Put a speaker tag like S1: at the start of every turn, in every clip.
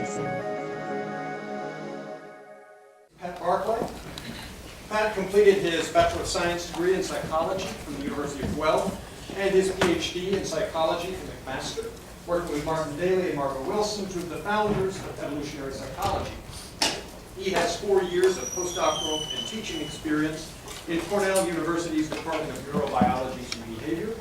S1: Altruism.
S2: Pat Barclay. Pat completed his Bachelor of Science degree in psychology from the University of Guelph and his PhD in psychology from McMaster, working with Martin Daly and Margot Wilson, two of the founders of evolutionary psychology. He has 4 years of postdoctoral and teaching experience in Cornell University's Department of Neurobiology and Behavior.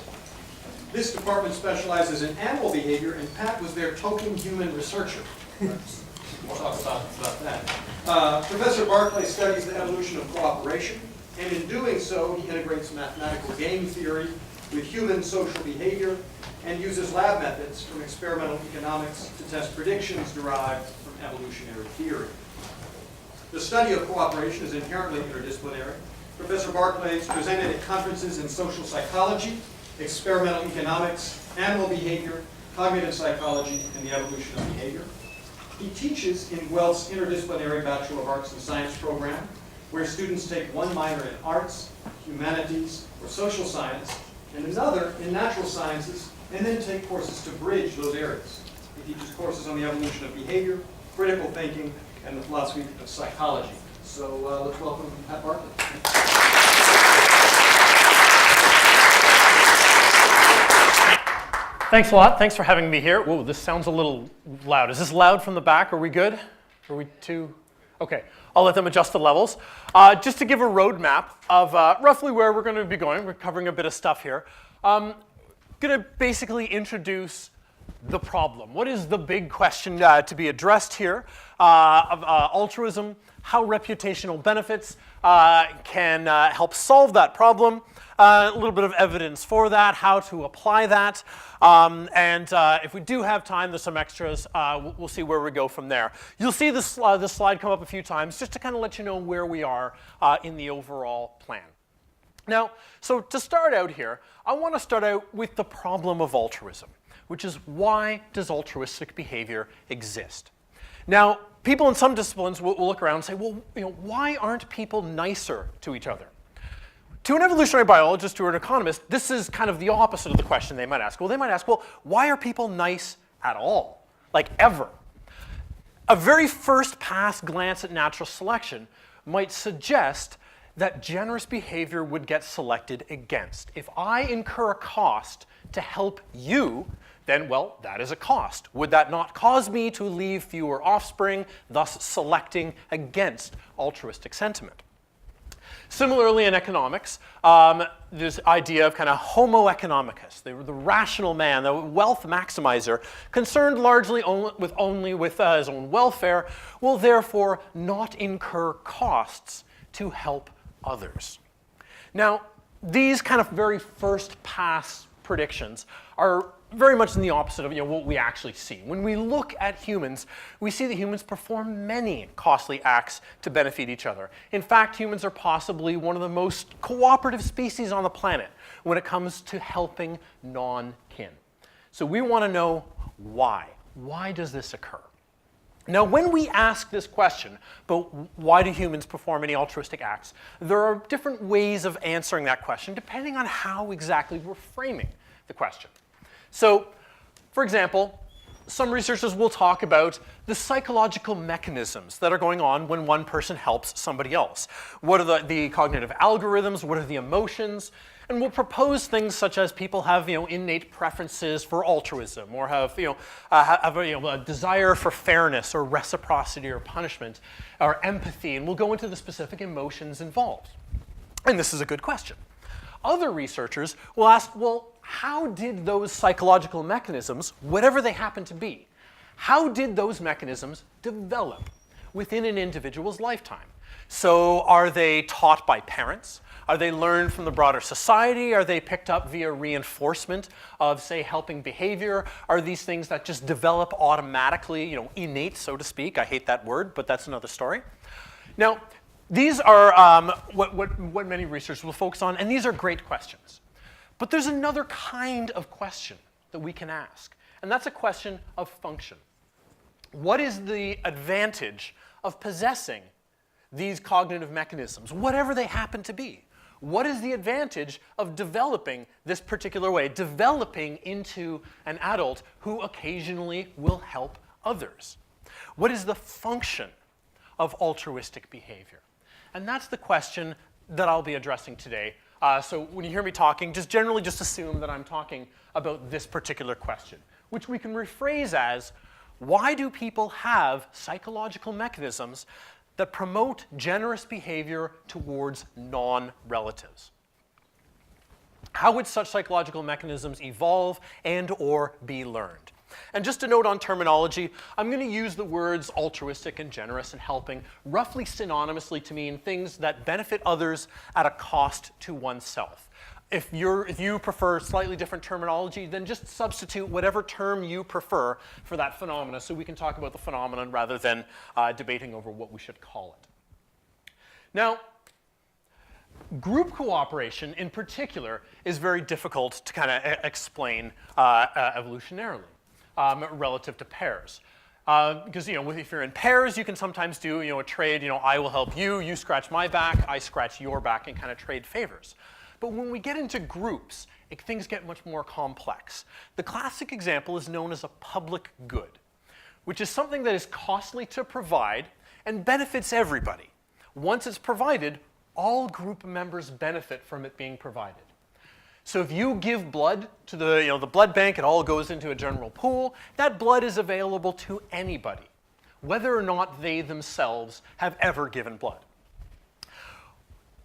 S2: This department specializes in animal behavior, and Pat was their token human researcher. We'll talk about that. Professor Barclay studies the evolution of cooperation, and in doing so, he integrates mathematical game theory with human social behavior and uses lab methods from experimental economics to test predictions derived from evolutionary theory. The study of cooperation is inherently interdisciplinary. Professor Barclay has presented at conferences in social psychology, experimental economics, animal behavior, cognitive psychology, and the evolution of behavior. He teaches in Guelph's Interdisciplinary Bachelor of Arts and Science program, where students take one minor in arts, humanities, or social science, and another in natural sciences, and then take courses to bridge those areas. He teaches courses on the evolution of behavior, critical thinking, and the philosophy of psychology. So let's welcome Pat Barclay.
S3: Thanks a lot. Thanks for having me here. Whoa, this sounds a little loud. Is this loud from the back? Are we good? Are we too? Okay, I'll let them adjust the levels. Just to give a roadmap of roughly where we're going to be going, we're covering a bit of stuff here. I'm going to basically introduce the problem. What is the big question to be addressed here of altruism? How reputational benefits can help solve that problem? A little bit of evidence for that, how to apply that, and if we do have time, there's some extras. We'll see where we go from there. You'll see this slide come up a few times just to kind of let you know where we are in the overall plan. Now, so to start out here, I want to start out with the problem of altruism, which is why does altruistic behavior exist? Now, people in some disciplines will look around and say, well, why aren't people nicer to each other? To an evolutionary biologist or an economist, this is kind of the opposite of the question they might ask. Well, they might ask, well, why are people nice at all? Like, ever? A very first pass glance at natural selection might suggest that generous behavior would get selected against. If I incur a cost to help you, then, well, that is a cost. Would that not cause me to leave fewer offspring, thus selecting against altruistic sentiment? Similarly, in economics, this idea of kind of homo economicus, the rational man, the wealth maximizer, concerned largely only with his own welfare, will therefore not incur costs to help others. Now, these kind of very first pass predictions are very much in the opposite of what we actually see. When we look at humans, we see that humans perform many costly acts to benefit each other. In fact, humans are possibly one of the most cooperative species on the planet when it comes to helping non-kin. So we want to know why. Why does this occur? Now, when we ask this question, but why do humans perform any altruistic acts, there are different ways of answering that question depending on how exactly we're framing the question. So, for example, some researchers will talk about the psychological mechanisms that are going on when one person helps somebody else. What are the cognitive algorithms? What are the emotions? And we'll propose things such as people have innate preferences for altruism, or have a desire for fairness or reciprocity or punishment or empathy, and we'll go into the specific emotions involved. And this is a good question. Other researchers will ask, well, how did those psychological mechanisms, whatever they happen to be, how did those mechanisms develop within an individual's lifetime? So are they taught by parents? Are they learned from the broader society? Are they picked up via reinforcement of, say, helping behavior? Are these things that just develop automatically, innate, so to speak? I hate that word, but that's another story. Now, these are what many researchers will focus on, and these are great questions. But there's another kind of question that we can ask, and that's a question of function. What is the advantage of possessing these cognitive mechanisms, whatever they happen to be? What is the advantage of developing this particular way, developing into an adult who occasionally will help others? What is the function of altruistic behavior? And that's the question that I'll be addressing today. So when you hear me talking, just generally just assume that I'm talking about this particular question, which we can rephrase as, why do people have psychological mechanisms that promote generous behavior towards non-relatives? How would such psychological mechanisms evolve and or be learned? And just a note on terminology, I'm going to use the words altruistic and generous and helping roughly synonymously to mean things that benefit others at a cost to oneself. If you prefer slightly different terminology, then just substitute whatever term you prefer for that phenomena so we can talk about the phenomenon rather than debating over what we should call it. Now, group cooperation in particular is very difficult to kind of explain evolutionarily relative to pairs. Because if you're in pairs, you can sometimes do a trade, I will help you, you scratch my back, I scratch your back, and kind of trade favors. But when we get into groups, things get much more complex. The classic example is known as a public good, which is something that is costly to provide and benefits everybody. Once it's provided, all group members benefit from it being provided. So if you give blood to the blood bank, it all goes into a general pool. That blood is available to anybody, whether or not they themselves have ever given blood.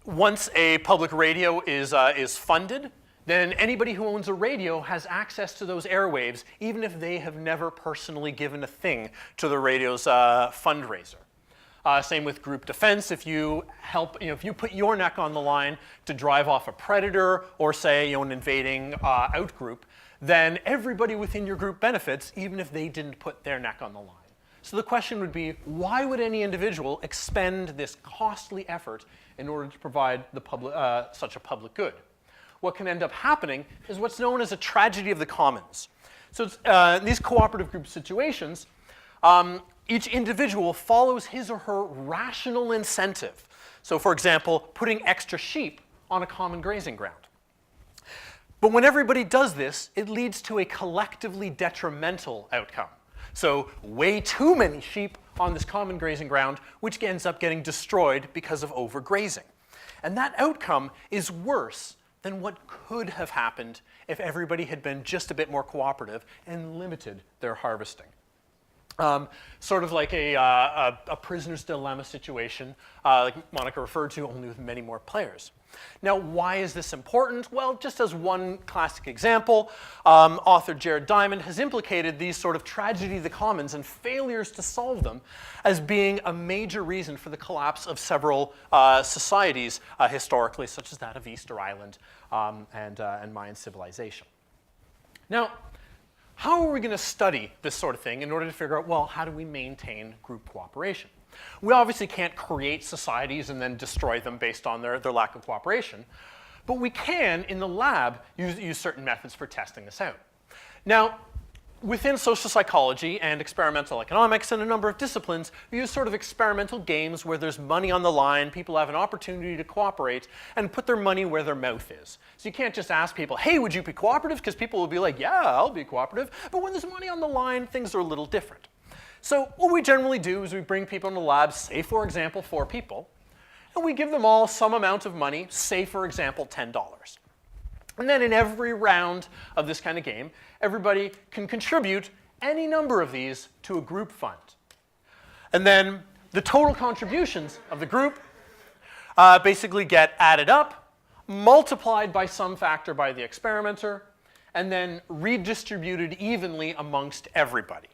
S3: Once a public radio is funded, then anybody who owns a radio has access to those airwaves, even if they have never personally given a thing to the radio's fundraiser. Same with group defense. If you if you put your neck on the line to drive off a predator or say an invading outgroup, then everybody within your group benefits, even if they didn't put their neck on the line. So the question would be, why would any individual expend this costly effort in order to provide such a public good? What can end up happening is what's known as a tragedy of the commons. So in these cooperative group situations, each individual follows his or her rational incentive. So for example, putting extra sheep on a common grazing ground. But when everybody does this, it leads to a collectively detrimental outcome. So way too many sheep on this common grazing ground, which ends up getting destroyed because of overgrazing. And that outcome is worse than what could have happened if everybody had been just a bit more cooperative and limited their harvesting. Sort of like a prisoner's dilemma situation, like Monica referred to, only with many more players. Now, why is this important? Well, just as one classic example, author Jared Diamond has implicated these sort of tragedy of the commons and failures to solve them as being a major reason for the collapse of several societies historically, such as that of Easter Island and Mayan civilization. Now, how are we going to study this sort of thing in order to figure out, well, how do we maintain group cooperation? We obviously can't create societies and then destroy them based on their lack of cooperation, but we can, in the lab, use certain methods for testing this out. Now, within social psychology and experimental economics and a number of disciplines, we use sort of experimental games where there's money on the line, people have an opportunity to cooperate and put their money where their mouth is. So you can't just ask people, hey, would you be cooperative? Because people will be like, yeah, I'll be cooperative. But when there's money on the line, things are a little different. So what we generally do is we bring people into the lab, say, for example, 4 people, and we give them all some amount of money, say, for example, $10. And then in every round of this kind of game, everybody can contribute any number of these to a group fund. And then the total contributions of the group basically get added up, multiplied by some factor by the experimenter, and then redistributed evenly amongst everybody,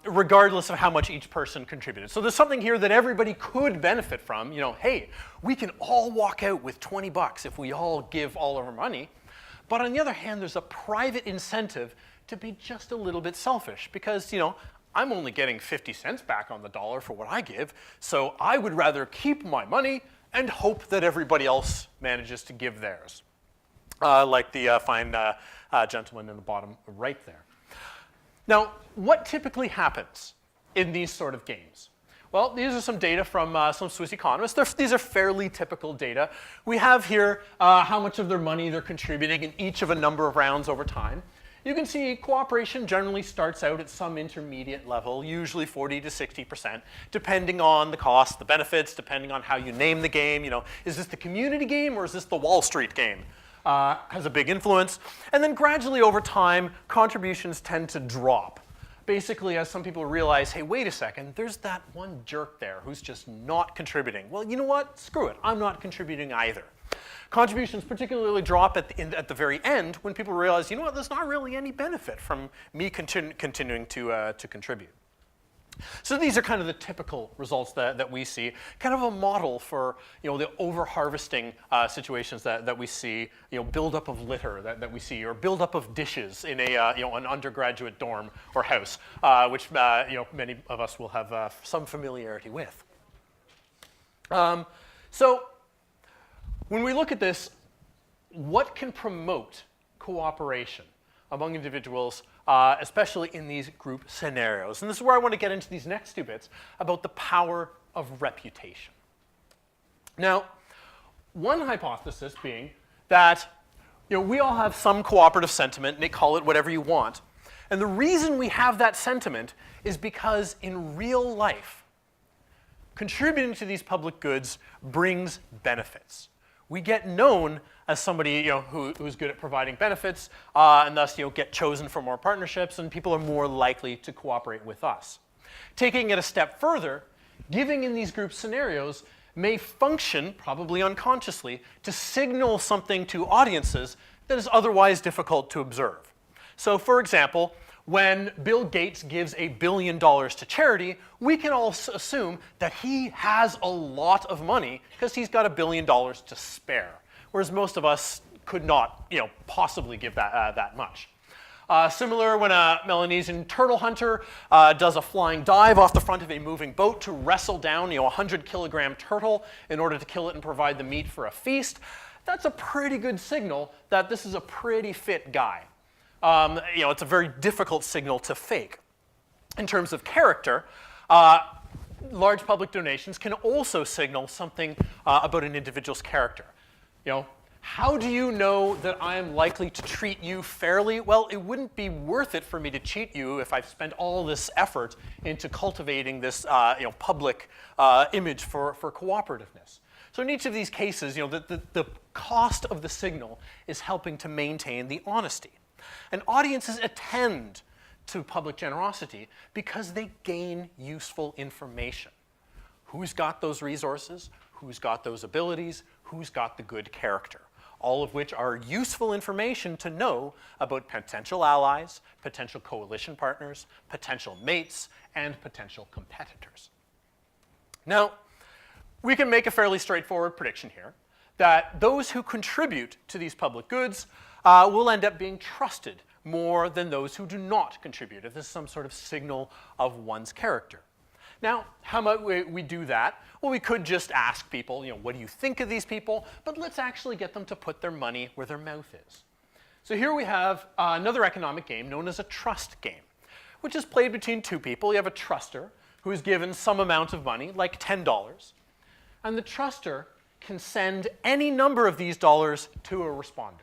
S3: regardless of how much each person contributed. So there's something here that everybody could benefit from. Hey, we can all walk out with 20 bucks if we all give all of our money. But on the other hand, there's a private incentive to be just a little bit selfish because, I'm only getting 50 cents back on the dollar for what I give, so I would rather keep my money and hope that everybody else manages to give theirs. Like the fine gentleman in the bottom right there. Now, what typically happens in these sort of games? Well, these are some data from some Swiss economists. These are fairly typical data. We have here how much of their money they're contributing in each of a number of rounds over time. you can see cooperation generally starts out at some intermediate level, usually 40 to 60%, depending on the cost, the benefits, depending on how you name the game. Is this the community game or is this the Wall Street game? Has a big influence. And then gradually over time, contributions tend to drop. Basically, as some people realize, hey, wait a second, there's that one jerk there who's just not contributing. Well, you know what? Screw it. I'm not contributing either. Contributions particularly drop at the very end when people realize, you know what, there's not really any benefit from me continuing to contribute. So these are kind of the typical results that we see, kind of a model for the over-harvesting situations that we see, buildup of litter that we see, or buildup of dishes in an undergraduate dorm or house, which many of us will have some familiarity with. So when we look at this, what can promote cooperation among individuals, especially in these group scenarios? And this is where I want to get into these next two bits about the power of reputation. Now, one hypothesis being that we all have some cooperative sentiment, and they call it whatever you want. And the reason we have that sentiment is because in real life, contributing to these public goods brings benefits. We get known as somebody who's good at providing benefits, and thus get chosen for more partnerships, and people are more likely to cooperate with us. Taking it a step further, giving in these group scenarios may function, probably unconsciously, to signal something to audiences that is otherwise difficult to observe. So for example, when Bill Gates gives $1 billion to charity, we can all assume that he has a lot of money because he's got $1 billion to spare, whereas most of us could not, possibly give that much. Similar when a Melanesian turtle hunter does a flying dive off the front of a moving boat to wrestle down, a 100-kilogram turtle in order to kill it and provide the meat for a feast. That's a pretty good signal that this is a pretty fit guy. It's a very difficult signal to fake. In terms of character, large public donations can also signal something about an individual's character. How do you know that I am likely to treat you fairly? Well, it wouldn't be worth it for me to cheat you if I've spent all this effort into cultivating this public image for cooperativeness. So in each of these cases, the cost of the signal is helping to maintain the honesty. And audiences attend to public generosity because they gain useful information. Who's got those resources? Who's got those abilities? Who's got the good character? All of which are useful information to know about potential allies, potential coalition partners, potential mates, and potential competitors. Now, we can make a fairly straightforward prediction here that those who contribute to these public goods will end up being trusted more than those who do not contribute, if this is some sort of signal of one's character. Now, how might we do that? Well, we could just ask people, what do you think of these people? But let's actually get them to put their money where their mouth is. So here we have another economic game known as a trust game, which is played between two people. You have a truster who is given some amount of money, like $10, and the truster can send any number of these dollars to a responder.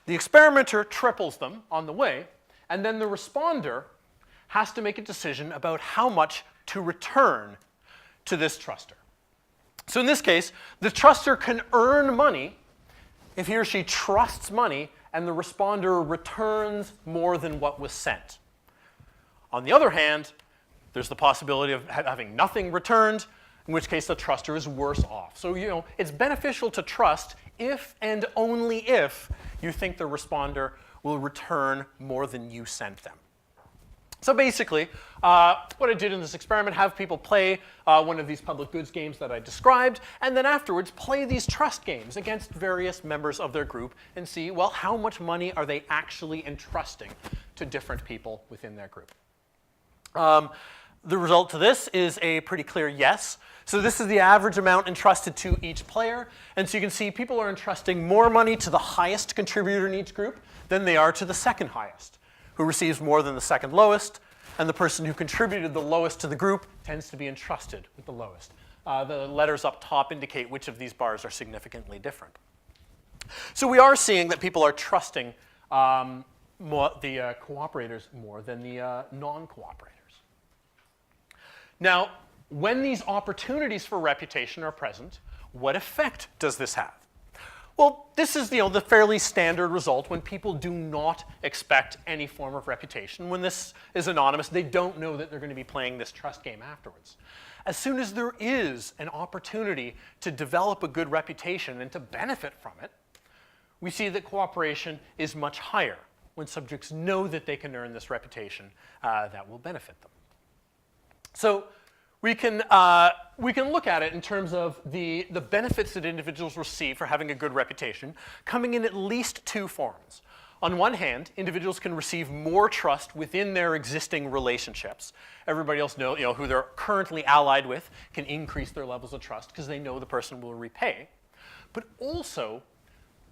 S3: The experimenter triples them on the way, and then the responder has to make a decision about how much to return to this truster. So in this case, the truster can earn money if he or she trusts money and the responder returns more than what was sent. On the other hand, there's the possibility of having nothing returned, in which case the truster is worse off. So, it's beneficial to trust if and only if you think the responder will return more than you sent them. So basically, what I did in this experiment, have people play one of these public goods games that I described, and then afterwards play these trust games against various members of their group and see, well, how much money are they actually entrusting to different people within their group. The result to this is a pretty clear yes. So this is the average amount entrusted to each player. And so you can see people are entrusting more money to the highest contributor in each group than they are to the second highest, who receives more than the second lowest. And the person who contributed the lowest to the group tends to be entrusted with the lowest. The letters up top indicate which of these bars are significantly different. So we are seeing that people are trusting cooperators more than the non-cooperators. Now, when these opportunities for reputation are present, what effect does this have? Well, this is the fairly standard result when people do not expect any form of reputation. When this is anonymous, they don't know that they're going to be playing this trust game afterwards. As soon as there is an opportunity to develop a good reputation and to benefit from it, we see that cooperation is much higher when subjects know that they can earn this reputation that will benefit them. So we can look at it in terms of the benefits that individuals receive for having a good reputation coming in at least two forms. On one hand, individuals can receive more trust within their existing relationships. Everybody else who they're currently allied with can increase their levels of trust because they know the person will repay. But also,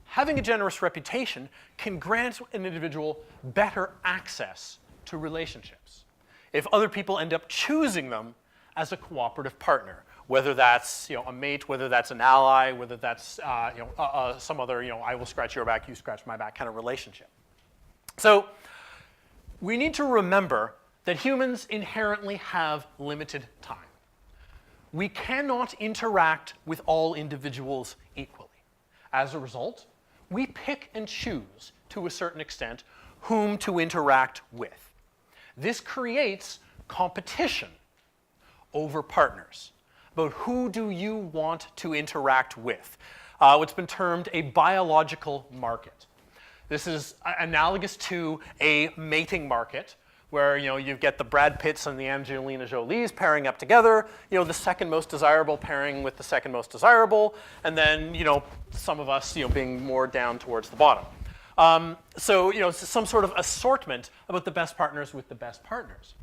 S3: having a generous reputation can grant an individual better access to relationships. If other people end up choosing them as a cooperative partner, whether that's a mate, whether that's an ally, whether that's some other I will scratch your back, you scratch my back kind of relationship. So we need to remember that humans inherently have limited time. We cannot interact with all individuals equally. As a result, we pick and choose to a certain extent whom to interact with. This creates competition over partners, about who do you want to interact with, what's been termed a biological market. This is analogous to a mating market where you get the Brad Pitts and the Angelina Jolies pairing up together, the second most desirable pairing with the second most desirable, and then some of us being more down towards the bottom. So it's some sort of assortment about the best partners with the best partners.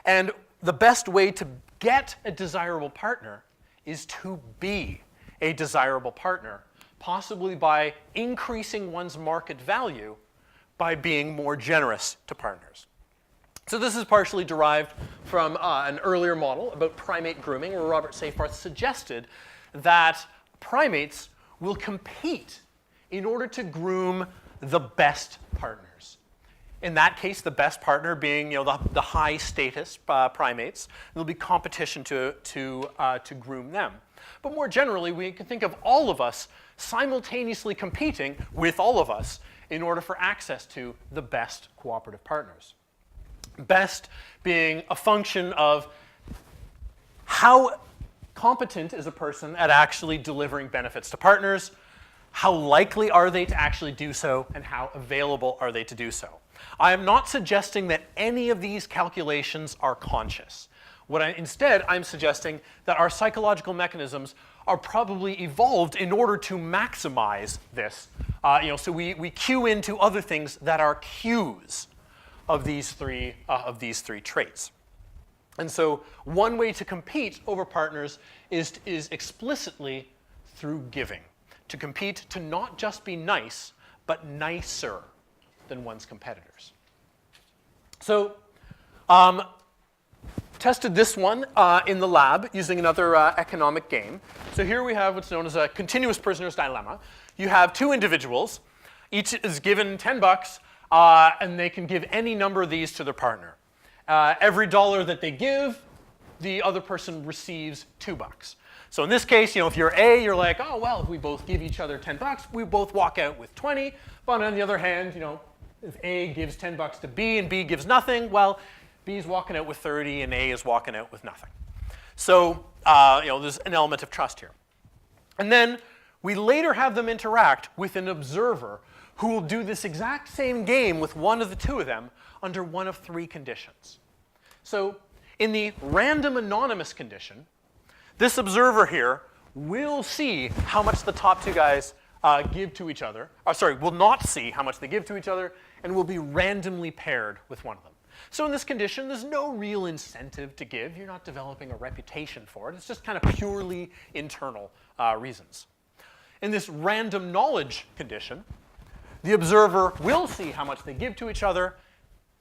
S3: And the best way to get a desirable partner is to be a desirable partner, possibly by increasing one's market value by being more generous to partners. So this is partially derived from an earlier model about primate grooming, where Robert Seyfarth suggested that primates will compete in order to groom the best partners. In that case, the best partner being the high status primates. There'll be competition to groom them. But more generally, we can think of all of us simultaneously competing with all of us in order for access to the best cooperative partners. Best being a function of how competent is a person at actually delivering benefits to partners, how likely are they to actually do so, and how available are they to do so. I am not suggesting that any of these calculations are conscious. Instead, I'm suggesting that our psychological mechanisms are probably evolved in order to maximize this. So we cue into other things that are cues of these three traits. And so one way to compete over partners is explicitly through giving. To compete to not just be nice, but nicer than one's competitors. So tested this one in the lab using another economic game. So here we have what's known as a continuous prisoner's dilemma. You have two individuals. Each is given $10, and they can give any number of these to their partner. Every dollar that they give, the other person receives $2. So in this case, if you're A, you're like, oh, well, if we both give each other $10, we both walk out with 20. But on the other hand, if A gives $10 to B and B gives nothing, well, B's walking out with 30 and A is walking out with nothing. So, there's an element of trust here. And then we later have them interact with an observer who will do this exact same game with one of the two of them under one of three conditions. So in the random anonymous condition, this observer here will see how much the top two guys give to each other. Will not see how much they give to each other, and will be randomly paired with one of them. So in this condition, there's no real incentive to give. You're not developing a reputation for it. It's just kind of purely internal reasons. In this random knowledge condition, the observer will see how much they give to each other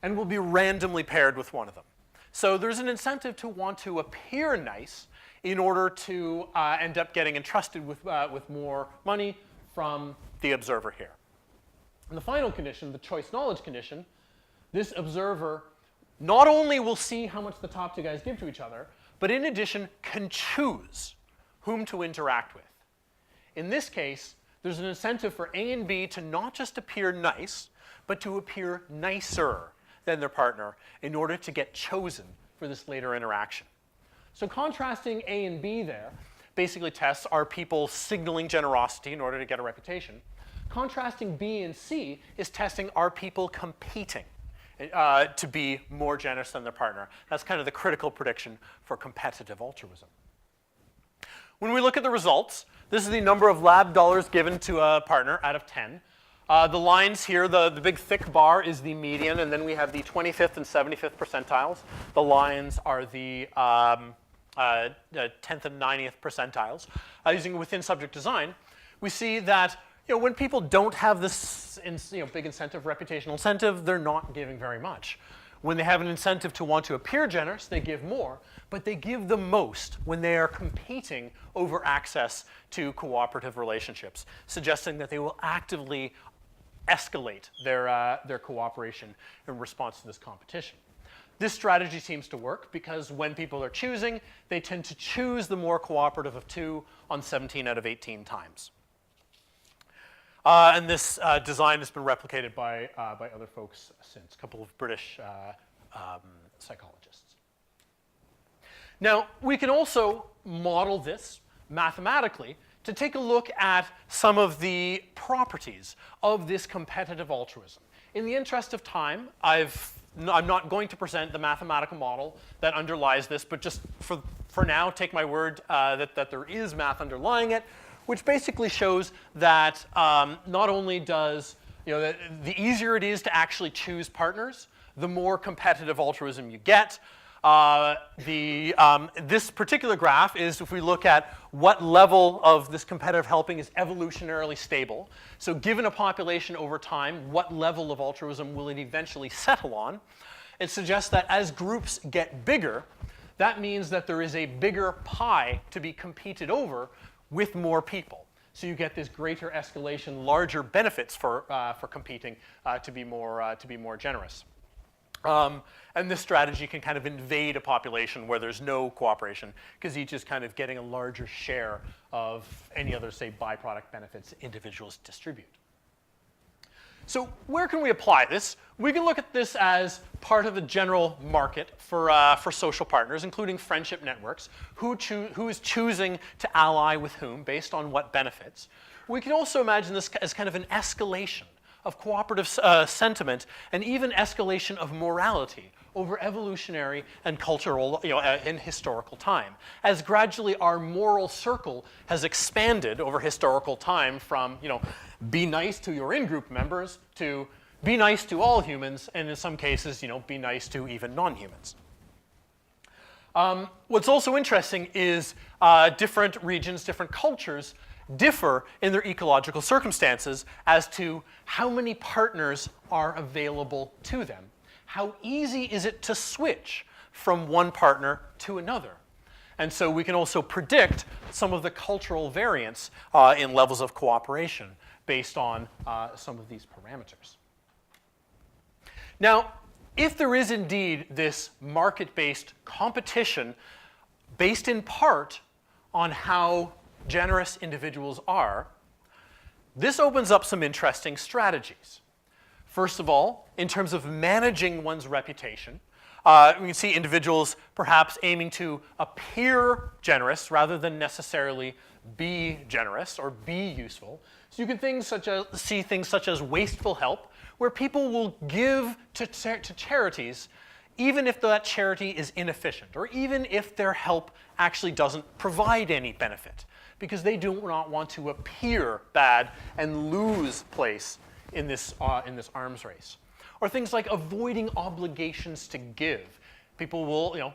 S3: and will be randomly paired with one of them. So there's an incentive to want to appear nice in order to end up getting entrusted with more money from the observer here. And the final condition, the choice knowledge condition, this observer not only will see how much the top two guys give to each other, but in addition can choose whom to interact with. In this case, there's an incentive for A and B to not just appear nice, but to appear nicer than their partner in order to get chosen for this later interaction. So contrasting A and B there basically tests, are people signaling generosity in order to get a reputation? Contrasting B and C is testing, are people competing to be more generous than their partner? That's kind of the critical prediction for competitive altruism. When we look at the results, this is the number of lab dollars given to a partner out of 10. The lines here, the big thick bar is the median, and then we have the 25th and 75th percentiles. The lines are the 10th and 90th percentiles. Using within subject design, we see that when people don't have this big incentive, reputational incentive, they're not giving very much. When they have an incentive to want to appear generous, they give more, but they give the most when they are competing over access to cooperative relationships, suggesting that they will actively escalate their cooperation in response to this competition. This strategy seems to work because when people are choosing, they tend to choose the more cooperative of two on 17 out of 18 times. And this design has been replicated by other folks since, a couple of British psychologists. Now, we can also model this mathematically to take a look at some of the properties of this competitive altruism. In the interest of time, I'm not going to present the mathematical model that underlies this, but just for now, take my word that there is math underlying it, which basically shows that not only does, the easier it is to actually choose partners, the more competitive altruism you get. This particular graph is if we look at what level of this competitive helping is evolutionarily stable. So given a population over time, what level of altruism will it eventually settle on? It suggests that as groups get bigger, that means that there is a bigger pie to be competed over with more people. So you get this greater escalation, larger benefits for competing to be more generous. And this strategy can kind of invade a population where there's no cooperation because each is kind of getting a larger share of any other, say, byproduct benefits individuals distribute. So where can we apply this? We can look at this as part of the general market for social partners, including friendship networks, who is choosing to ally with whom based on what benefits. We can also imagine this as kind of an escalation of cooperative sentiment and even escalation of morality over evolutionary and cultural, in historical time. As gradually our moral circle has expanded over historical time from, be nice to your in-group members to be nice to all humans, and in some cases, be nice to even non-humans. What's also interesting is different regions, different cultures differ in their ecological circumstances as to how many partners are available to them. How easy is it to switch from one partner to another? And so we can also predict some of the cultural variance in levels of cooperation based on some of these parameters. Now, if there is indeed this market-based competition based in part on how generous individuals are, this opens up some interesting strategies. First of all, in terms of managing one's reputation, we can see individuals perhaps aiming to appear generous rather than necessarily be generous or be useful. So you can see things such as wasteful help, where people will give to charities even if that charity is inefficient, or even if their help actually doesn't provide any benefit, because they do not want to appear bad and lose place in this arms race. Or things like avoiding obligations to give. People will,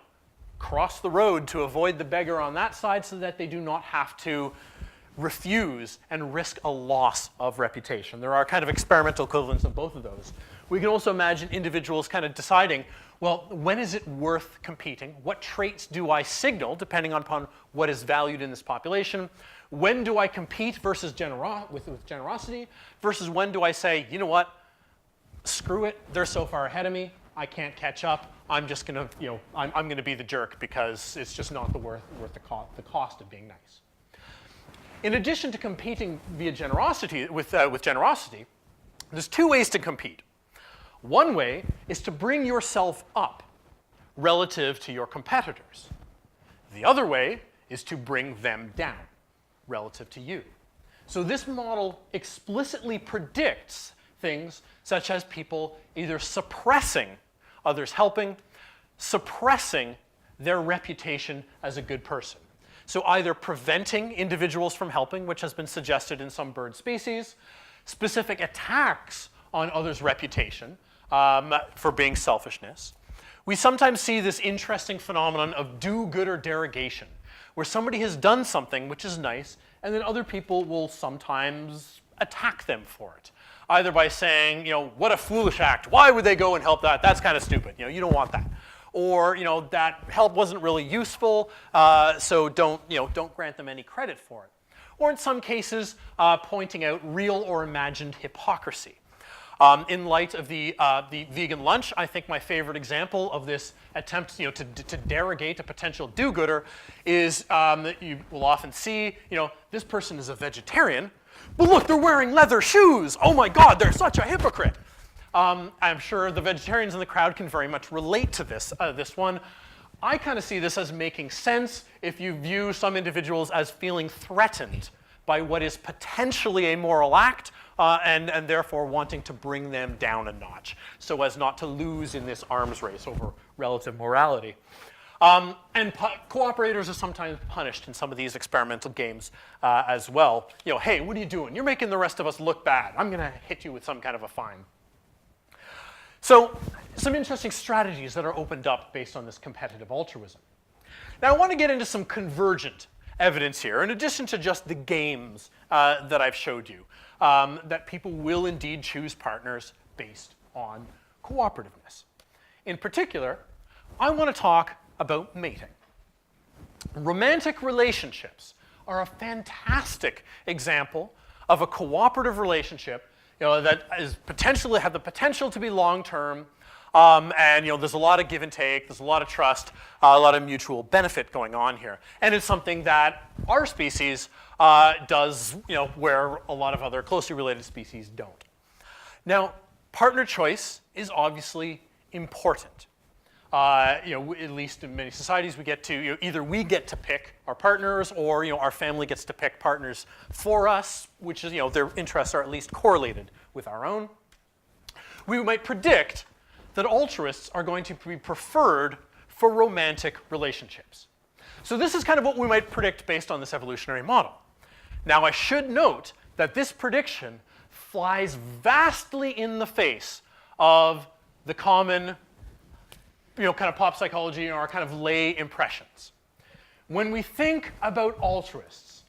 S3: cross the road to avoid the beggar on that side so that they do not have to refuse and risk a loss of reputation. There are kind of experimental equivalents of both of those. We can also imagine individuals kind of deciding, well, when is it worth competing? What traits do I signal, depending upon what is valued in this population? When do I compete versus with generosity, versus when do I say, you know what, screw it, they're so far ahead of me, I can't catch up. I'm just gonna, I'm gonna be the jerk because it's just not worth the cost of being nice. In addition to competing via generosity, with generosity, there's two ways to compete. One way is to bring yourself up relative to your competitors. The other way is to bring them down relative to you. So this model explicitly predicts things such as people either suppressing others helping, suppressing their reputation as a good person. So either preventing individuals from helping, which has been suggested in some bird species, specific attacks on others' reputation for being selfishness. We sometimes see this interesting phenomenon of do-gooder derogation, where somebody has done something which is nice, and then other people will sometimes attack them for it. Either by saying, what a foolish act. Why would they go and help that? That's kind of stupid. You don't want that. Or, that help wasn't really useful, so don't grant them any credit for it. Or in some cases, pointing out real or imagined hypocrisy. In light of the vegan lunch, I think my favorite example of this attempt, to derogate a potential do-gooder is that you will often see, this person is a vegetarian, but look, they're wearing leather shoes. Oh my God, they're such a hypocrite. I'm sure the vegetarians in the crowd can very much relate to this one. I kind of see this as making sense if you view some individuals as feeling threatened by what is potentially a moral act and therefore wanting to bring them down a notch so as not to lose in this arms race over relative morality. And cooperators are sometimes punished in some of these experimental games as well. Hey, what are you doing? You're making the rest of us look bad. I'm going to hit you with some kind of a fine. So some interesting strategies that are opened up based on this competitive altruism. Now I want to get into some convergent evidence here, in addition to just the games that I've showed you, that people will indeed choose partners based on cooperativeness. In particular, I want to talk about mating. Romantic relationships are a fantastic example of a cooperative relationship that is have the potential to be long-term, and there's a lot of give and take, there's a lot of trust, a lot of mutual benefit going on here. And it's something that our species does, where a lot of other closely related species don't. Now, partner choice is obviously important. At least in many societies, we get to, either we get to pick our partners or, our family gets to pick partners for us, which is, their interests are at least correlated with our own. We might predict that altruists are going to be preferred for romantic relationships. So this is kind of what we might predict based on this evolutionary model. Now, I should note that this prediction flies vastly in the face of the common kind of pop psychology and our kind of lay impressions. When we think about altruists,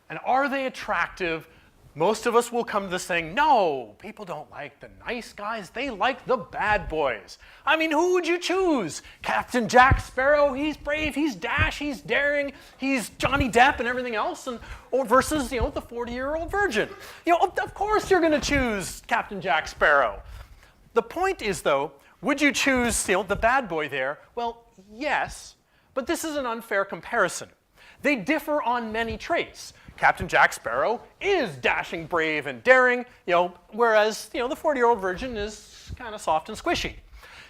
S3: and are they attractive, most of us will come to this saying, no, people don't like the nice guys, they like the bad boys. I mean, who would you choose? Captain Jack Sparrow, he's brave, he's dash, he's daring, he's Johnny Depp and everything else, or versus, the 40-year-old virgin. Of course you're gonna choose Captain Jack Sparrow. The point is, though, would you choose, the bad boy there? Well, yes, but this is an unfair comparison. They differ on many traits. Captain Jack Sparrow is dashing, brave, and daring, whereas, the 40-year-old virgin is kind of soft and squishy.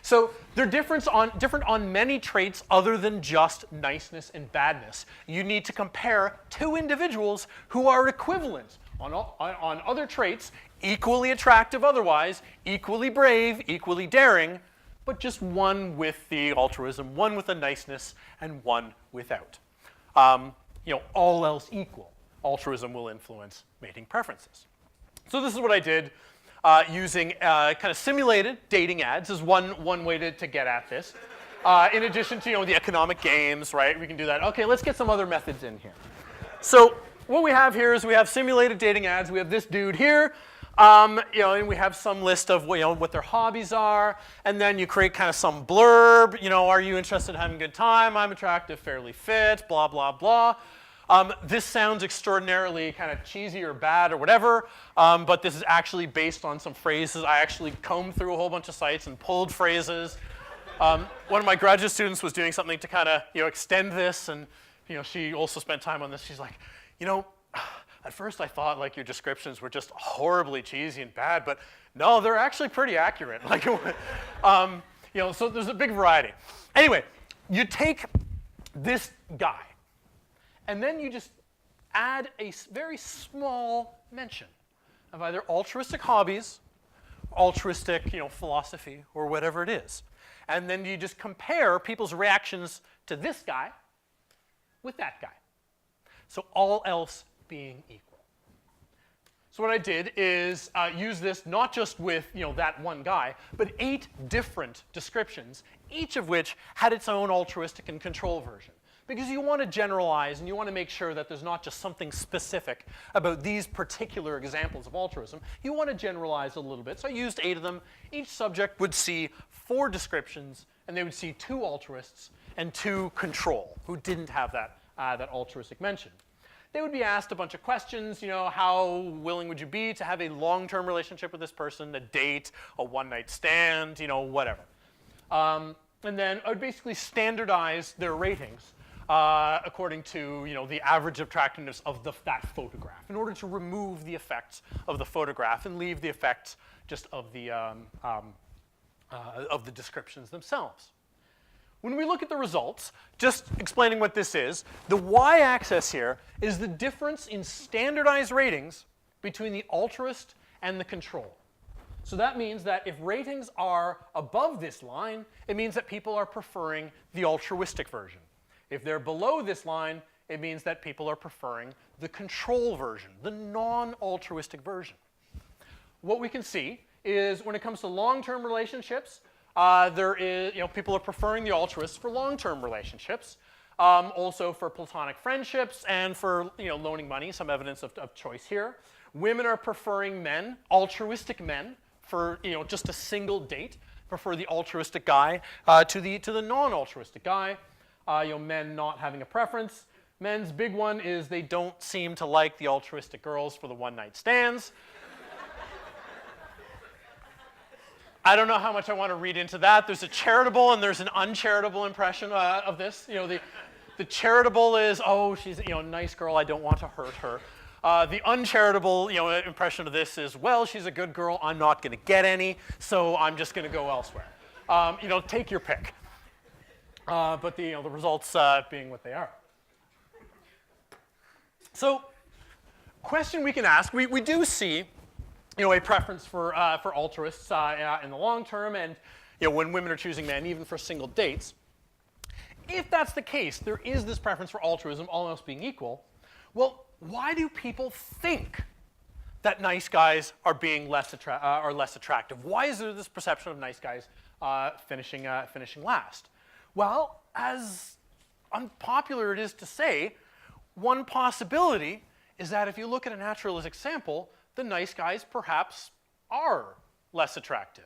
S3: So they're different on many traits other than just niceness and badness. You need to compare two individuals who are equivalent on other traits, equally attractive otherwise, equally brave, equally daring, but just one with the altruism, one with the niceness, and one without. All else equal, altruism will influence mating preferences. So this is what I did using kind of simulated dating ads as one way to get at this. In addition to the economic games, right? We can do that. Okay, let's get some other methods in here. So what we have here is we have simulated dating ads. We have this dude here. And we have some list of what their hobbies are, and then you create kind of some blurb. Are you interested in having a good time? I'm attractive, fairly fit, blah blah blah. This sounds extraordinarily kind of cheesy or bad or whatever, but this is actually based on some phrases. I actually combed through a whole bunch of sites and pulled phrases. One of my graduate students was doing something to kind of extend this, and she also spent time on this. She's like, at first I thought like your descriptions were just horribly cheesy and bad, but no, they're actually pretty accurate. Like, so there's a big variety. Anyway, you take this guy, and then you just add a very small mention of either altruistic hobbies, altruistic, philosophy, or whatever it is. And then you just compare people's reactions to this guy with that guy. So all else being equal. So what I did is use this not just with that one guy, but 8 different descriptions, each of which had its own altruistic and control version. Because you want to generalize and you want to make sure that there's not just something specific about these particular examples of altruism. You want to generalize a little bit. So I used 8 of them. Each subject would see 4 descriptions, and they would see 2 altruists and 2 control, who didn't have that altruistic mention. They would be asked a bunch of questions, how willing would you be to have a long-term relationship with this person, a date, a one-night stand, whatever. And then I would basically standardize their ratings according to the average attractiveness of that photograph, in order to remove the effects of the photograph and leave the effects just of the descriptions themselves. When we look at the results, just explaining what this is, the y-axis here is the difference in standardized ratings between the altruist and the control. So that means that if ratings are above this line, it means that people are preferring the altruistic version. If they're below this line, it means that people are preferring the control version, the non-altruistic version. What we can see is when it comes to long-term relationships, people are preferring the altruists for long-term relationships, also for platonic friendships and for loaning money, some evidence of choice here. Women are preferring men, altruistic men, for just a single date, prefer the altruistic guy to the non-altruistic guy. Men not having a preference. Men's big one is they don't seem to like the altruistic girls for the one-night stands. I don't know how much I want to read into that. There's a charitable and there's an uncharitable impression of this. The charitable is, oh, she's a nice girl, I don't want to hurt her. The uncharitable impression of this is, well, she's a good girl, I'm not going to get any, so I'm just going to go elsewhere. Take your pick. But the results being what they are. So, question we can ask, we do see a preference for altruists in the long term, and when women are choosing men, even for single dates. If that's the case, there is this preference for altruism, all else being equal. Well, why do people think that nice guys are being less attractive? Why is there this perception of nice guys finishing last? Well, as unpopular it is to say, one possibility is that if you look at a naturalistic sample, the nice guys perhaps are less attractive.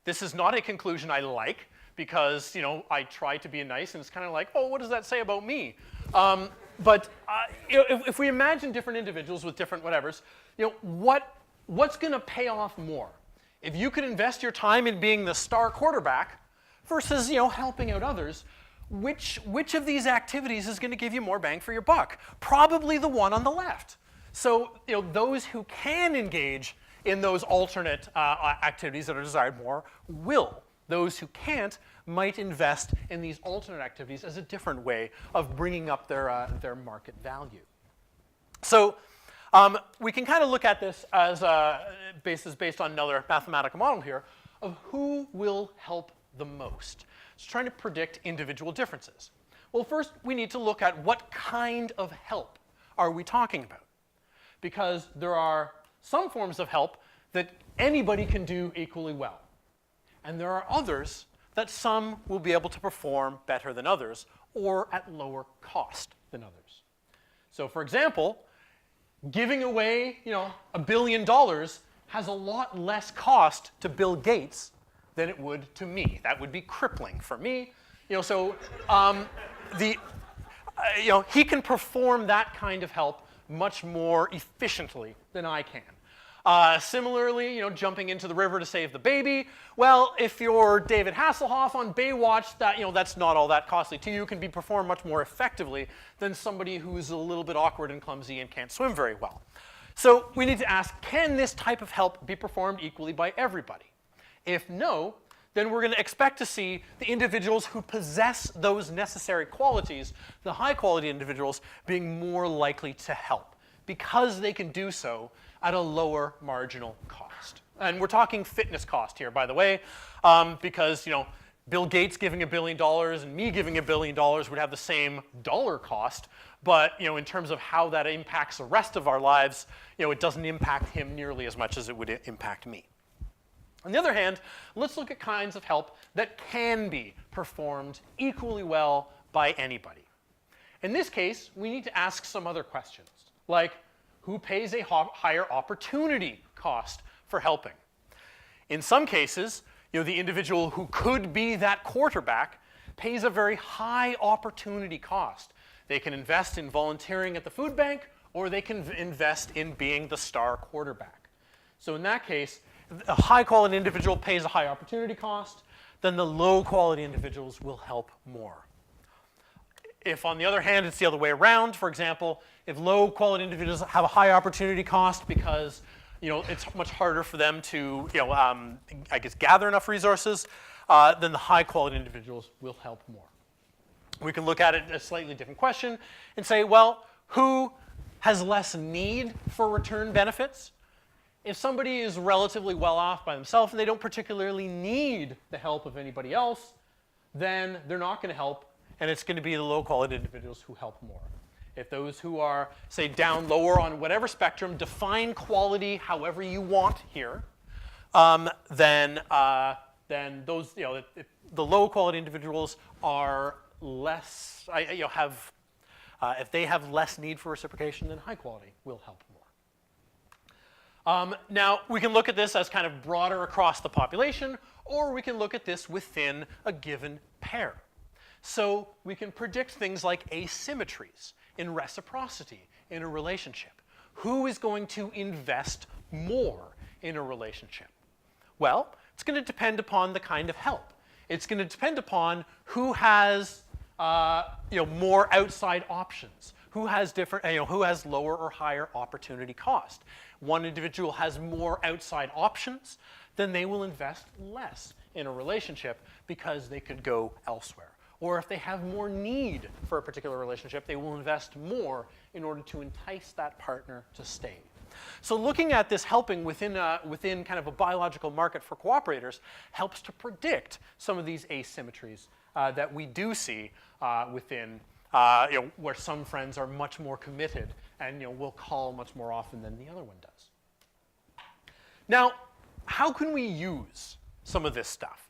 S3: This is not a conclusion I like, because I try to be nice, and it's kind of like, oh, what does that say about me? But if we imagine different individuals with different whatevers, what's going to pay off more? If you could invest your time in being the star quarterback versus helping out others, which of these activities is going to give you more bang for your buck? Probably the one on the left. So those who can engage in those alternate activities that are desired more will. Those who can't might invest in these alternate activities as a different way of bringing up their market value. So we can kind of look at this as based on another mathematical model here of who will help the most. It's trying to predict individual differences. Well, first we need to look at what kind of help are we talking about. Because there are some forms of help that anybody can do equally well. And there are others that some will be able to perform better than others, or at lower cost than others. So for example, giving away $1 billion has a lot less cost to Bill Gates than it would to me. That would be crippling for me. he can perform that kind of help much more efficiently than I can. Similarly, jumping into the river to save the baby. Well, if you're David Hasselhoff on Baywatch, that's not all that costly to you. Can be performed much more effectively than somebody who's a little bit awkward and clumsy and can't swim very well. So we need to ask, can this type of help be performed equally by everybody? If no, then we're going to expect to see the individuals who possess those necessary qualities, the high-quality individuals, being more likely to help because they can do so at a lower marginal cost. And we're talking fitness cost here, by the way, because Bill Gates giving $1 billion and me giving $1 billion would have the same dollar cost, but in terms of how that impacts the rest of our lives, it doesn't impact him nearly as much as it would impact me. On the other hand, let's look at kinds of help that can be performed equally well by anybody. In this case, we need to ask some other questions, like who pays a higher opportunity cost for helping? In some cases, the individual who could be that quarterback pays a very high opportunity cost. They can invest in volunteering at the food bank, or they can invest in being the star quarterback. So in that case, a high-quality individual pays a high opportunity cost, then the low-quality individuals will help more. If, on the other hand, it's the other way around, for example, if low-quality individuals have a high opportunity cost because it's much harder for them to gather enough resources, then the high-quality individuals will help more. We can look at it a slightly different question and say, well, who has less need for return benefits? If somebody is relatively well off by themselves and they don't particularly need the help of anybody else, then they're not going to help, and it's going to be the low-quality individuals who help more. If those who are, say, down lower on whatever spectrum, define quality however you want here, then those, if the low-quality individuals are less, if they have less need for reciprocation, then high quality will help more. Now, we can look at this as kind of broader across the population, or we can look at this within a given pair. So we can predict things like asymmetries in reciprocity in a relationship. Who is going to invest more in a relationship? Well, it's going to depend upon the kind of help. It's going to depend upon who has more outside options, who has different, who has lower or higher opportunity cost. One individual has more outside options, then they will invest less in a relationship because they could go elsewhere. Or if they have more need for a particular relationship, they will invest more in order to entice that partner to stay. So looking at this helping within kind of a biological market for cooperators helps to predict some of these asymmetries that we do see within, where some friends are much more committed and will call much more often than the other one does. Now, how can we use some of this stuff?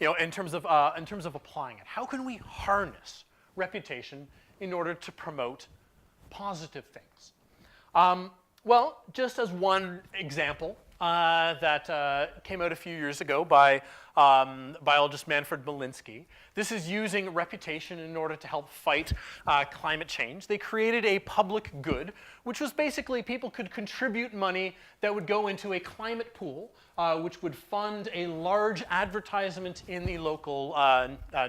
S3: In terms of applying it, how can we harness reputation in order to promote positive things? Well, just as one example that came out a few years ago by biologist Manfred Malinsky. This is using reputation in order to help fight climate change. They created a public good, which was basically people could contribute money that would go into a climate pool, which would fund a large advertisement in the local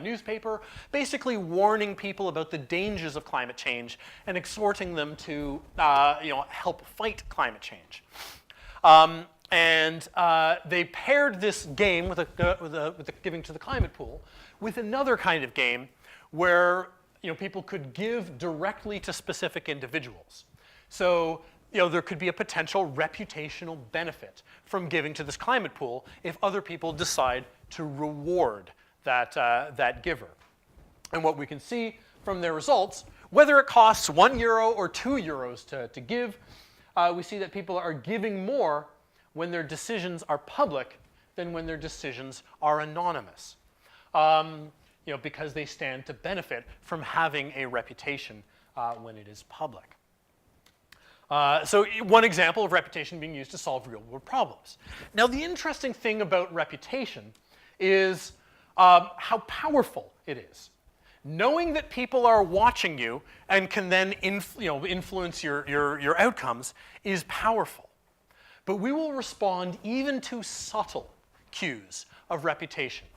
S3: newspaper, basically warning people about the dangers of climate change and exhorting them to help fight climate change. And they paired this game with the giving to the climate pool with another kind of game where people could give directly to specific individuals. So there could be a potential reputational benefit from giving to this climate pool if other people decide to reward that giver. And what we can see from their results, whether it costs €1 or €2 to give, we see that people are giving more when their decisions are public than when their decisions are anonymous, because they stand to benefit from having a reputation when it is public. So one example of reputation being used to solve real-world problems. Now, the interesting thing about reputation is how powerful it is. knowing that people are watching you and can then influence your outcomes is powerful. But we will respond even to subtle cues of reputation,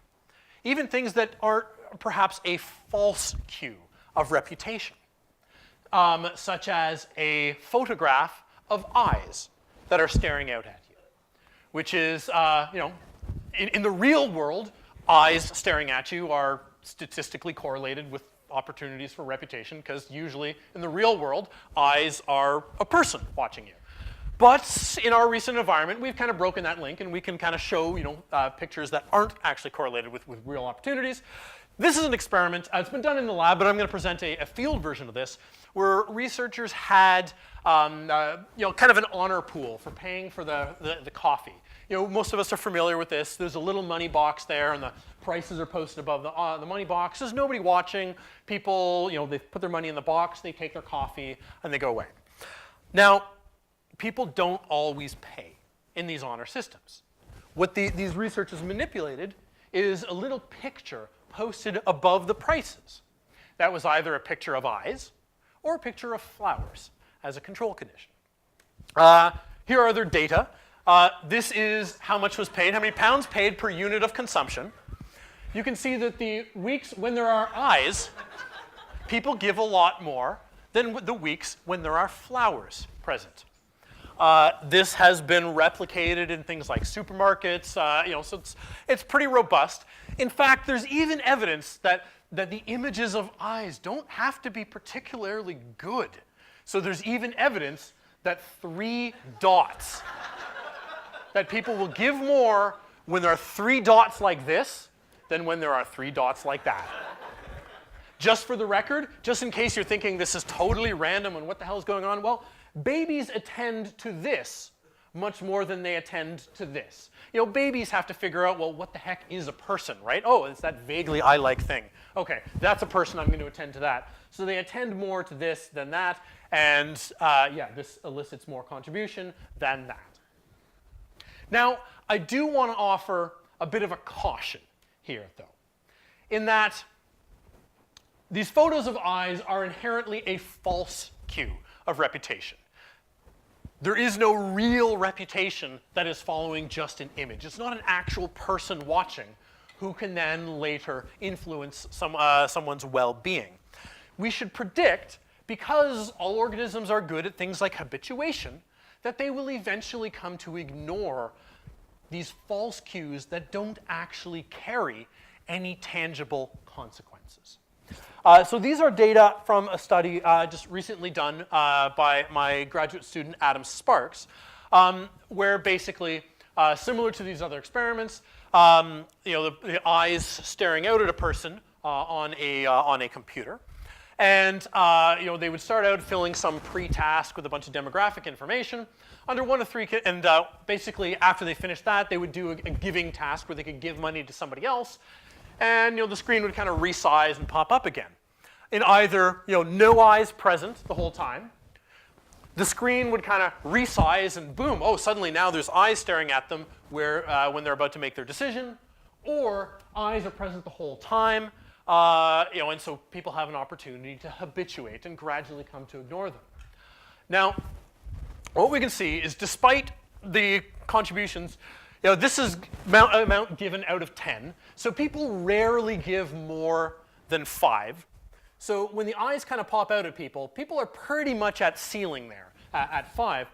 S3: even things that are perhaps a false cue of reputation, such as a photograph of eyes that are staring out at you, which is, in the real world, eyes staring at you are statistically correlated with opportunities for reputation, because usually in the real world, eyes are a person watching you. But in our recent environment, we've kind of broken that link, and we can kind of show, pictures that aren't actually correlated with real opportunities. This is an experiment. It's been done in the lab, but I'm going to present a field version of this, where researchers had, kind of an honor pool for paying for the coffee. Most of us are familiar with this. There's a little money box there, and the prices are posted above the money box. There's nobody watching. People, they put their money in the box, they take their coffee, and they go away. Now, people don't always pay in these honor systems. What these researchers manipulated is a little picture posted above the prices. That was either a picture of eyes or a picture of flowers as a control condition. Here are their data. This is how much was paid, how many pounds paid per unit of consumption. You can see that the weeks when there are eyes, people give a lot more than the weeks when there are flowers present. This has been replicated in things like supermarkets, so it's pretty robust. In fact, there's even evidence that the images of eyes don't have to be particularly good. So there's even evidence that 3 dots, that people will give more when there are 3 dots like this than when there are 3 dots like that. Just for the record, just in case you're thinking this is totally random and what the hell is going on, well, babies attend to this much more than they attend to this. Babies have to figure out, well, what the heck is a person, right? Oh, it's that vaguely eye-like thing. Okay, that's a person, I'm going to attend to that. So they attend more to this than that, and this elicits more contribution than that. Now, I do want to offer a bit of a caution here, though, in that these photos of eyes are inherently a false cue of reputation. There is no real reputation that is following just an image. It's not an actual person watching who can then later influence someone's well-being. We should predict, because all organisms are good at things like habituation, that they will eventually come to ignore these false cues that don't actually carry any tangible consequences. So these are data from a study just recently done by my graduate student, Adam Sparks, where basically, similar to these other experiments, the eyes staring out at a person on a computer. And they would start out filling some pre-task with a bunch of demographic information under 1 of 3, and basically after they finished that, they would do a giving task where they could give money to somebody else, and the screen would kind of resize and pop up again. In either no eyes present the whole time, the screen would kind of resize and boom, oh, suddenly now there's eyes staring at them when they're about to make their decision, or eyes are present the whole time, and so people have an opportunity to habituate and gradually come to ignore them. Now, what we can see is despite the contributions, this is amount given out of 10, so people rarely give more than 5. So when the eyes kind of pop out at people, people are pretty much at ceiling there at 5,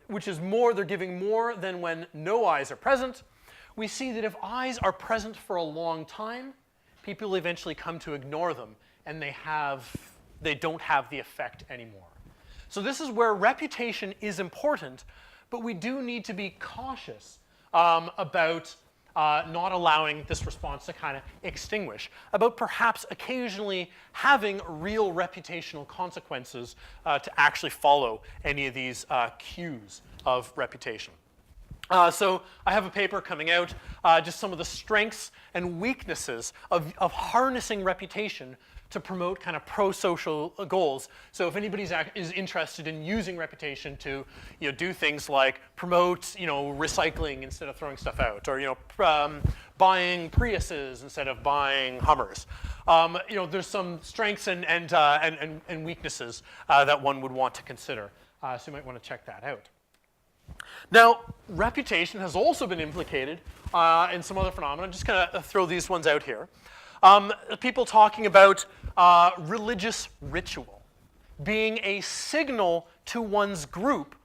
S3: which is more, they're giving more than when no eyes are present. We see that if eyes are present for a long time, people eventually come to ignore them, and they don't have the effect anymore. So this is where reputation is important, but we do need to be cautious about not allowing this response to kind of extinguish, about perhaps occasionally having real reputational consequences to actually follow any of these cues of reputation. So I have a paper coming out, just some of the strengths and weaknesses of harnessing reputation to promote kind of pro-social goals. So if anybody is interested in using reputation to do things like promote recycling instead of throwing stuff out, or buying Priuses instead of buying Hummers, there's some strengths and weaknesses that one would want to consider. So you might want to check that out. Now, reputation has also been implicated in some other phenomena. I'm just going to throw these ones out here. People talking about religious ritual being a signal to one's group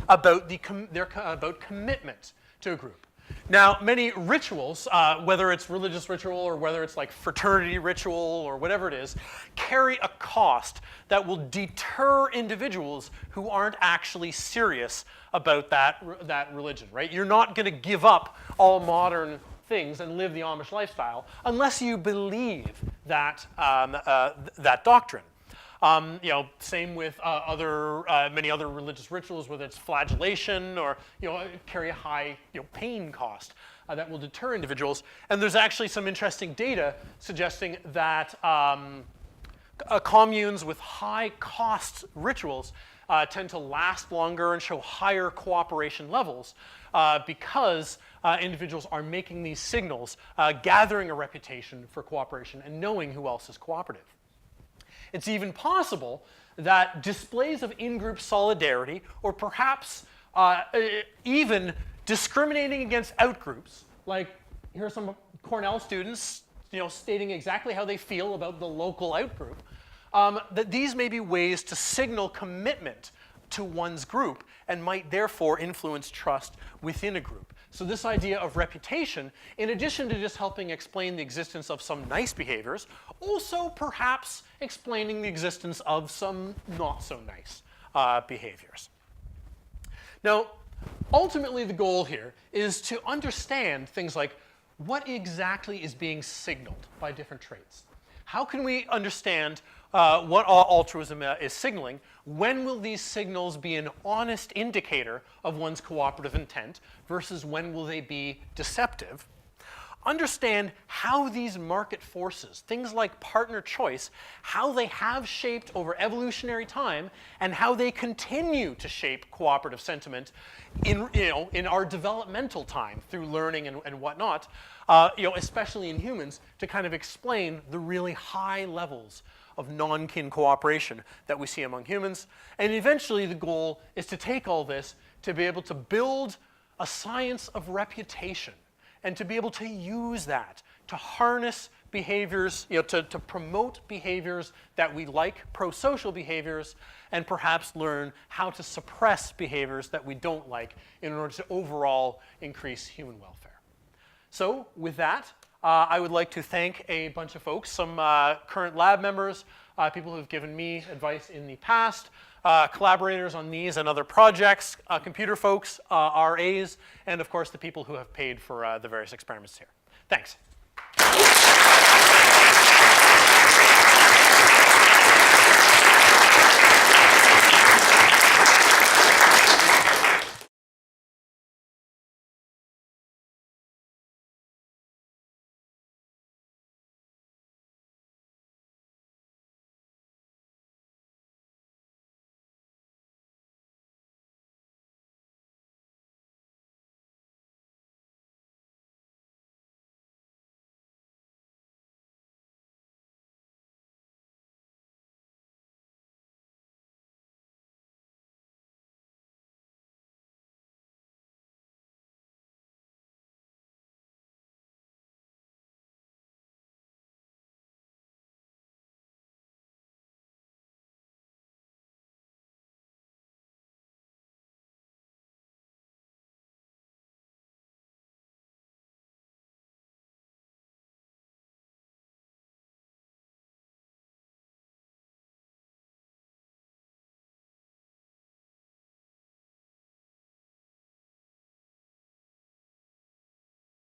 S3: about about commitment to a group. Now, many rituals, whether it's religious ritual or whether it's like fraternity ritual or whatever it is, carry a cost that will deter individuals who aren't actually serious about that religion, right? You're not going to give up all modern things and live the Amish lifestyle unless you believe that that doctrine. Same with many other religious rituals, whether it's flagellation or carry a high pain cost that will deter individuals. And there's actually some interesting data suggesting that communes with high cost rituals tend to last longer and show higher cooperation levels because individuals are making these signals, gathering a reputation for cooperation and knowing who else is cooperative. It's even possible that displays of in-group solidarity, or perhaps even discriminating against outgroups, like here are some Cornell students, stating exactly how they feel about the local outgroup, that these may be ways to signal commitment to one's group and might therefore influence trust within a group. So this idea of reputation, in addition to just helping explain the existence of some nice behaviors, also perhaps explaining the existence of some not so nice behaviors. Now, ultimately the goal here is to understand things like what exactly is being signaled by different traits. How can we understand what altruism is signaling? When will these signals be an honest indicator of one's cooperative intent versus when will they be deceptive? Understand how these market forces, things like partner choice, how they have shaped over evolutionary time and how they continue to shape cooperative sentiment in our developmental time through learning and whatnot, especially in humans, to kind of explain the really high levels of non-kin cooperation that we see among humans. And eventually the goal is to take all this to be able to build a science of reputation and to be able to use that to harness behaviors, to promote behaviors that we like, pro-social behaviors, and perhaps learn how to suppress behaviors that we don't like in order to overall increase human welfare. So with that, I would like to thank a bunch of folks, some current lab members, people who have given me advice in the past, collaborators on these and other projects, computer folks, RAs, and of course the people who have paid for the various experiments here. Thanks.